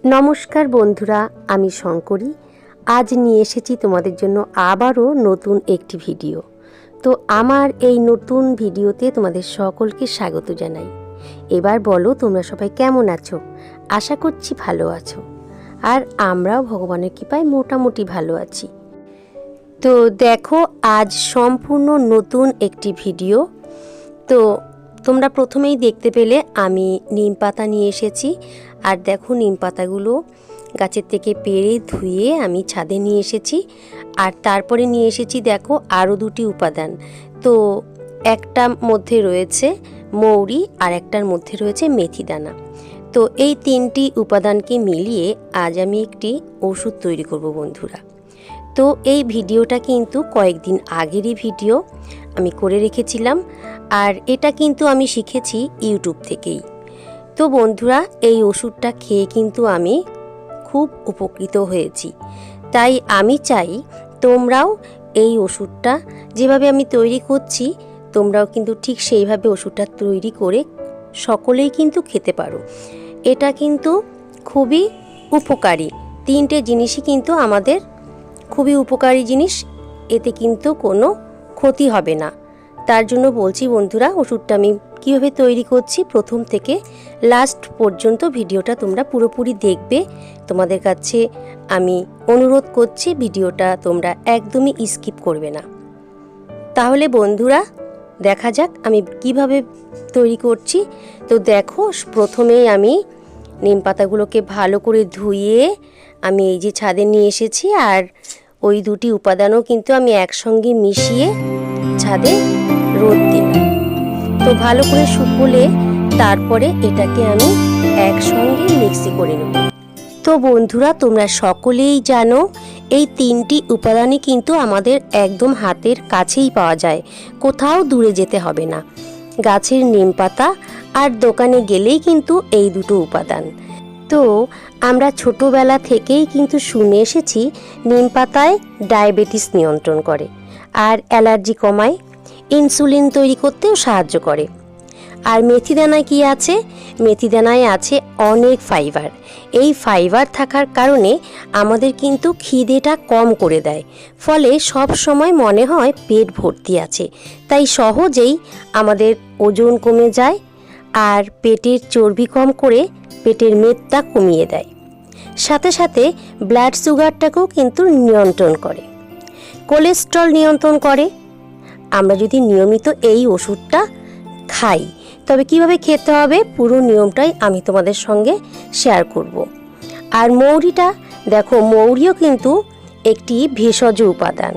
নমস্কার বন্ধুরা, আমি শঙ্করী। আজ নিয়ে এসেছি তোমাদের জন্য আবারও নতুন একটি ভিডিও। তো আমার এই নতুন ভিডিওতে তোমাদের সকলকে স্বাগত জানাই। এবার বলো, তোমরা সবাই কেমন আছো? আশা করছি ভালো আছো, আর আমরাও ভগবানের কৃপায় মোটামুটি ভালো আছি। তো দেখো, আজ সম্পূর্ণ নতুন একটি ভিডিও। তো তোমরা প্রথমেই দেখতে পেলে আমি নিম পাতা নিয়ে এসেছি। আর দেখো, নিম পাতাগুলো গাছের থেকে পেড়ে ধুয়ে আমি ছাদে নিয়ে এসেছি। আর তারপরে নিয়ে এসেছি দেখো আরও দুটি উপাদান। তো একটার মধ্যে রয়েছে মৌরি আর একটার মধ্যে রয়েছে মেথি দানা। তো এই তিনটি উপাদানকে মিলিয়ে আজ আমি একটি ওষুধ তৈরি করব বন্ধুরা। তো এই ভিডিওটা কিন্তু কয়েকদিন আগেরই ভিডিও, আমি করে রেখেছিলাম। আর এটা কিন্তু আমি শিখেছি ইউটিউব থেকেই। তো বন্ধুরা, এই ওষুধটা খেয়ে কিন্তু আমি খুব উপকৃত হয়েছি। তাই আমি চাই তোমরাও এই ওষুধটা যেভাবে আমি তৈরি করছি, তোমরাও কিন্তু ঠিক সেইভাবে ওষুধটা তৈরি করে সকলেই কিন্তু খেতে পারো। এটা কিন্তু খুবই উপকারী। তিনটে জিনিসই কিন্তু আমাদের খুবই উপকারী জিনিস, এতে কিন্তু কোনো ক্ষতি হবে না। তার জন্য বলছি বন্ধুরা, ওষুধটা আমি কীভাবে তৈরি করছি প্রথম থেকে লাস্ট পর্যন্ত ভিডিওটা তোমরা পুরোপুরি দেখবে। তোমাদের কাছে আমি অনুরোধ করছি, ভিডিওটা তোমরা একদমই স্কিপ করবে না। তাহলে বন্ধুরা, দেখা যাক আমি কিভাবে তৈরি করছি। তো দেখো, প্রথমেই আমি নিম পাতাগুলোকে ভালো করে ধুয়ে আমি এই যে ছাদে নিয়ে এসেছি। আর ওই দুটি উপাদানও কিন্তু আমি একসঙ্গে মিশিয়ে ছাদে রোদ দিলাম। তো ভালো করে শুকোলে তারপরে এটাকে আমি একসঙ্গে মিক্সি করে নেব। তো বন্ধুরা, তোমরা সকলেই জানো এই তিনটি উপাদানই কিন্তু আমাদের একদম হাতের কাছেই পাওয়া যায়, কোথাও দূরে যেতে হবে না। গাছের নিম পাতা আর দোকানে গেলেই কিন্তু এই দুটো উপাদান। তো আমরা ছোটোবেলা থেকেই কিন্তু শুনে এসেছি নিম পাতায় ডায়াবেটিস নিয়ন্ত্রণ করে, আর অ্যালার্জি কমায়, ইনসুলিন তৈরি করতেও সাহায্য করে। আর মেথি দানায় কী আছে? মেথি দানায় আছে অনেক ফাইবার। এই ফাইবার থাকার কারণে আমাদের কিন্তু খিদেটা কম করে দেয়, ফলে সব সময় মনে হয় পেট ভর্তি আছে। তাই সহজেই আমাদের ওজন কমে যায়, আর পেটের চর্বি কম করে পেটের মেদটা কমিয়ে দেয়। সাথে সাথে ব্লাড সুগারটাকেও কিন্তু নিয়ন্ত্রণ করে, কোলেস্ট্রল নিয়ন্ত্রণ করে। আমরা যদি নিয়মিত এই ওষুধটা খাই, তবে কিভাবে খেতে হবে পুরো নিয়মটাই আমি তোমাদের সঙ্গে শেয়ার করব। আর মৌরিটা দেখো, মৌরিও কিন্তু একটি ভেষজ উপাদান।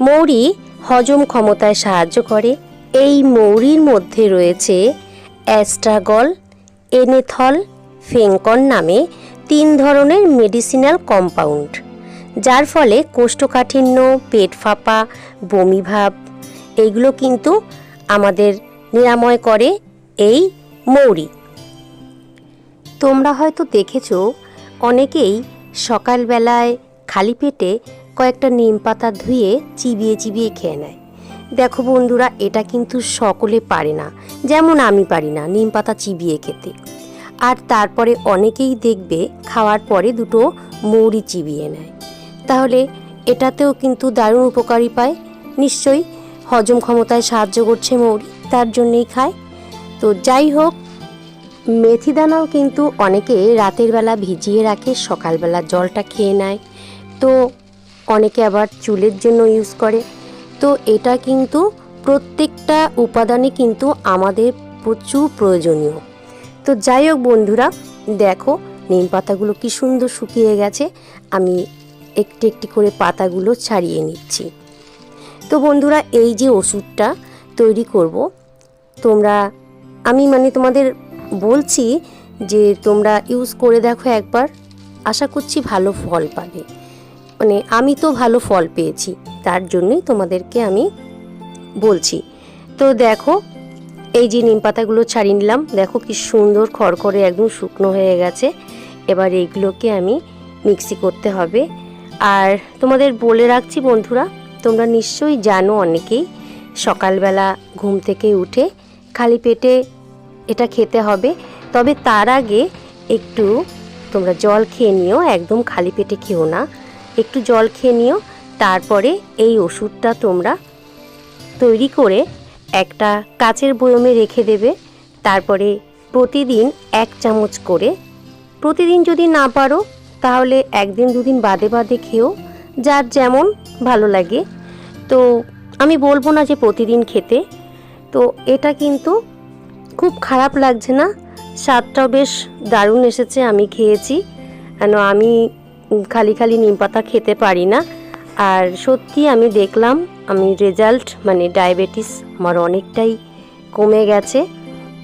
মৌরি হজম ক্ষমতায় সাহায্য করে। এই মৌরির মধ্যে রয়েছে অ্যাস্ট্রাগল, এনেথল, ফেঙ্কন নামে 3 ধরনের মেডিসিনাল কম্পাউন্ড, যার ফলে কোষ্ঠকাঠিন্য, পেট ফাঁপা, বমিভাব এইগুলো কিন্তু আমাদের নিরাময় করে এই মৌরি। তোমরা হয়তো দেখেছো অনেকেই সকালবেলায় খালি পেটে কয়েকটা নিম পাতা ধুয়ে চিবিয়ে চিবিয়ে খেয়ে নেয়। দেখো বন্ধুরা, এটা কিন্তু সকলে পারে না, যেমন আমি পারি না নিম পাতা চিবিয়ে খেতে। আর তারপরে অনেকেই দেখবে খাওয়ার পরে দুটো মৌরি চিবিয়ে নেয়। তাহলে এটাতেও কিন্তু দারুণ উপকারী পায়। নিশ্চয়ই হজম ক্ষমতায় সাহায্য করছে মৌরি, তার জন্যেই খায়। তো যাই হোক, মেথি দানাও কিন্তু অনেকে রাতের বেলা ভিজিয়ে রাখে, সকালবেলা জলটা খেয়ে নেয়। তো অনেকে আবার চুলের জন্য ইউজ করে। তো এটা কিন্তু প্রত্যেকটা উপাদানই কিন্তু আমাদের প্রচুর প্রয়োজনীয়। তো যাই হোক বন্ধুরা, দেখো নিম পাতাগুলো কি সুন্দর শুকিয়ে গেছে। আমি একটি একটি করে পাতাগুলো ছাড়িয়ে নিচ্ছি। তো বন্ধুরা, এই যে ওষুধটা তৈরি করব, আমি তোমাদের বলছি যে তোমরা ইউজ করে দেখো একবার, আশা করছি ভালো ফল পাবে। আমি তো ভালো ফল পেয়েছি, তার জন্যই তোমাদেরকে আমি বলছি। তো দেখো, এই যে নিম পাতাগুলো ছাড়িয়ে নিলাম, দেখো কি সুন্দর খড়খড়ে একদম শুকনো হয়ে গেছে। এবার এইগুলোকে আমি মিক্সি করতে হবে। আর তোমাদের বলে রাখছি বন্ধুরা, তোমরা নিশ্চয়ই জানো অনেকেই সকালবেলা ঘুম থেকে উঠে খালি পেটে এটা খেতে হবে। তবে তার আগে একটু তোমরা জল খেয়ে নিও, একদম খালি পেটে খেও না, একটু জল খেয়ে নিও। তারপরে এই ওষুধটা তোমরা তৈরি করে একটা কাচের বয়মে রেখে দেবে। তারপরে প্রতিদিন 1 চামচ করে, প্রতিদিন যদি না পারো তাহলে 1 দিন 2 দিন বাদে বাদে খেও, যার যেমন ভালো লাগে। তো আমি বলবো না যে প্রতিদিন খেতে। তো এটা কিন্তু খুব খারাপ লাগছে না, স্বাদটাও বেশ দারুণ এসেছে। আমি খেয়েছি, কেন আমি খালি খালি নিম পাতা খেতে পারি না। আর সত্যি আমি দেখলাম, আমি রেজাল্ট মানে ডায়াবেটিস আমার অনেকটাই কমে গেছে।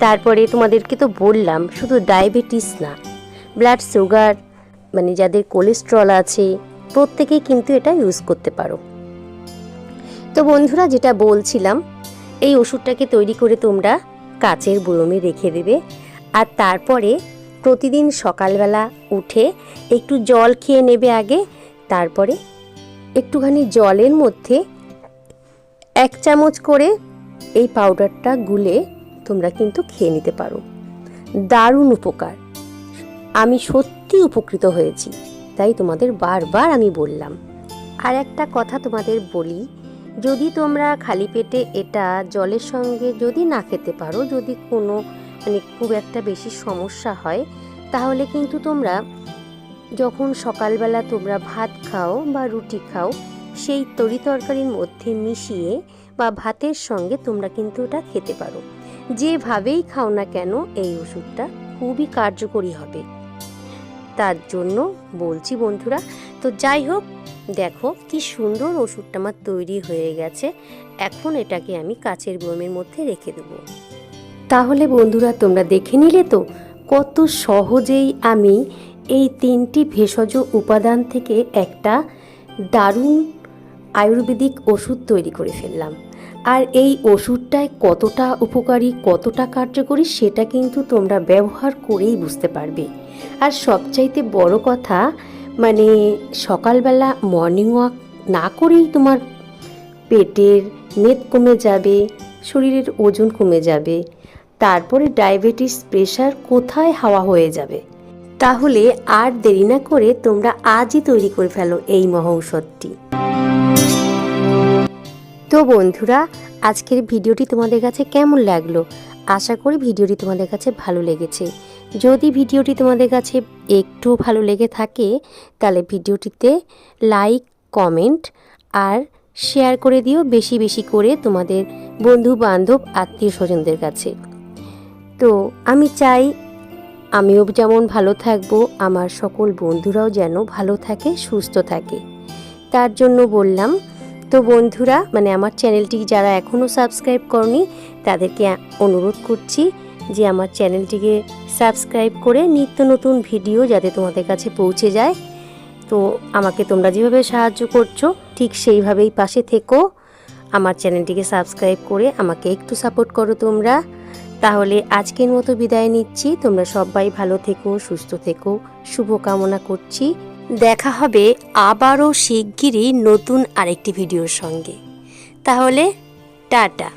তারপরে তোমাদেরকে তো বললাম শুধু ডায়াবেটিস না, ব্লাড সুগার মানে যাদের কোলেস্ট্রল আছে প্রত্যেকেই কিন্তু এটা ইউজ করতে পারো। তো বন্ধুরা, যেটা বলছিলাম, এই ওষুধটাকে তৈরি করে তোমরা কাচের বয়মে রেখে দেবে। আর তারপরে প্রতিদিন সকালবেলা উঠে একটু জল খেয়ে নেবে আগে। তারপরে একটুখানি জলের মধ্যে 1 চামচ করে এই পাউডারটা গুলে তোমরা কিন্তু খেয়ে নিতে পারো। দারুণ উপকার, আমি সত্যি উপকৃত হয়েছি, তাই তোমাদের বারবার আমি বললাম। আর একটা কথা তোমাদের বলি, যদি তোমরা খালি পেটে এটা জলের সঙ্গে যদি না খেতে পারো, যদি কোনো মানে খুব একটা বেশি সমস্যা হয়, তাহলে কিন্তু তোমরা যখন সকালবেলা তোমরা ভাত খাও বা রুটি খাও, সেই তরি তরকারির মধ্যে মিশিয়ে বা ভাতের সঙ্গে তোমরা কিন্তু এটা খেতে পারো। যেভাবেই খাও না কেন এই ওষুধটা খুবই কার্যকরী হবে, তার জন্য বলছি বন্ধুরা। তো যাই হোক, দেখো কি সুন্দর ওষুধটা আমার তৈরি হয়ে গেছে। এখন এটাকে আমি কাচের বয়মের মধ্যে রেখে দেবো। তাহলে বন্ধুরা, তোমরা দেখে নিলে তো কত সহজেই আমি এই 3টি ভেষজ উপাদান থেকে একটা দারুণ আয়ুর্বেদিক ওষুধ তৈরি করে ফেললাম। আর এই ওষুধটায় কতটা উপকারী, কতটা কার্যকরী সেটা কিন্তু তোমরা ব্যবহার করেই বুঝতে পারবে। আর সবচাইতে বড় কথা, মানে সকালবেলা মর্নিং ওয়াক না করেই তোমার পেটের মেদ কমে যাবে, শরীরের ওজন কমে যাবে, তারপরে ডায়াবেটিস প্রেশার কোথায় হাওয়া হয়ে যাবে। তাহলে আর দেরি না করে তোমরা আজই তৈরি করে ফেলো এই মহৌষধটি। তো বন্ধুরা, আজকের ভিডিওটি তোমাদের কাছে কেমন লাগলো? আশা করি ভিডিওটি তোমাদের কাছে ভালো লেগেছে। যদি ভিডিওটি তোমাদের কাছে একটু ভালো লেগে থাকে তাহলে ভিডিওটিতে লাইক, কমেন্ট আর শেয়ার করে দিও বেশি বেশি করে তোমাদের বন্ধু বান্ধব আত্মীয় স্বজনদের কাছে। তো আমি চাই আমিও যেমন ভালো থাকবো, আমার সকল বন্ধুরাও যেন ভালো থাকে, সুস্থ থাকে, তার জন্য বললাম। তো বন্ধুরা, মানে আমার চ্যানেলটি যারা এখনও সাবস্ক্রাইব করনি তাদেরকে অনুরোধ করছি যে আমার চ্যানেলটিকে সাবস্ক্রাইব করে নিত্য নতুন ভিডিও যাতে তোমাদের কাছে পৌঁছে যায়। তো আমাকে তোমরা যেভাবে সাহায্য করছো ঠিক সেইভাবেই পাশে থেকো। আমার চ্যানেলটিকে সাবস্ক্রাইব করে আমাকে একটু সাপোর্ট করো তোমরা। তাহলে আজকের মতো বিদায় নিচ্ছি। তোমরা সবাই ভালো থেকো, সুস্থ থেকো, শুভকামনা করছি। দেখা হবে আবারও শিগগিরই নতুন আরেকটি ভিডিওর সঙ্গে। তাহলে টাটা।